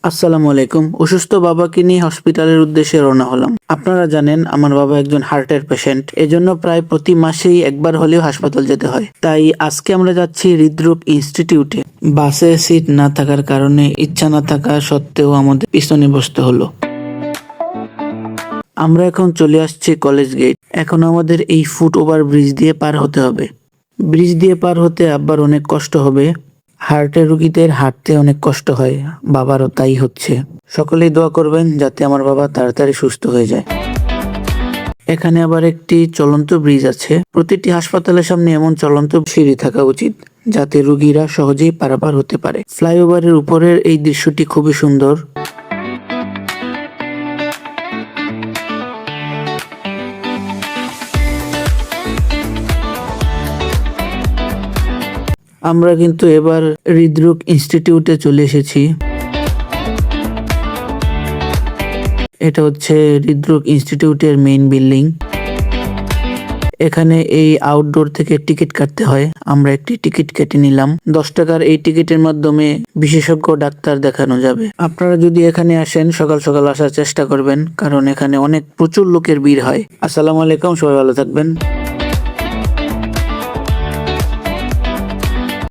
আসসালামু আলাইকুম। অসুস্থ বাবাকে নিয়ে হসপিটালের উদ্দেশ্যে রওনা হলাম। আপনারা জানেন আমার বাবা একজন হার্টের পেশেন্ট, এজন্য প্রায় প্রতি মাসেই একবার হলেও হাসপাতাল যেতে হয়। তাই আজকে আমরা যাচ্ছি হৃদরোগ ইনস্টিটিউটে। বাসে সিট না থাকার কারণে ইচ্ছা না থাকা সত্ত্বেও আমাদের পিছনে বসতে হলো। আমরা এখন চলে আসছি কলেজ গেট। এখন আমাদের এই ফুট ওভার ব্রিজ দিয়ে পার হতে হবে। ব্রিজ দিয়ে পার হতে আব্বার অনেক কষ্ট হবে। হার্টের রোগীদের হাঁটতে অনেক কষ্ট হয়, বাবারও তাই হচ্ছে। সকলেই দোয়া করবেন যাতে আমার বাবা তাড়াতাড়ি সুস্থ হয়ে যায়। এখানে আবার একটি চলন্ত ব্রিজ আছে। প্রতিটি হাসপাতালের সামনে এমন চলন্ত সিঁড়ি থাকা উচিত যাতে রোগীরা সহজেই পারাপার হতে পারে। ফ্লাইওভারের উপরের এই দৃশ্যটি খুবই সুন্দর। আমরা কিন্তু এবার হৃদরোগ ইনস্টিটিউটে চলে এসেছি। এটা হচ্ছে হৃদরোগ ইনস্টিটিউটের মেইন বিল্ডিং। এখানে এই আউটডোর থেকে টিকিট কাটতে হয়। আমরা একটি টিকিট কেটে নিলাম। 10 টাকার এই টিকিটের মাধ্যমে বিশেষজ্ঞ ডাক্তার দেখানো যাবে। আপনারা যদি এখানে আসেন সকাল সকাল আসার চেষ্টা করবেন, কারণ এখানে প্রচুর লোকের ভিড় হয়। আসসালামু আলাইকুম, সবাই ভালো থাকবেন।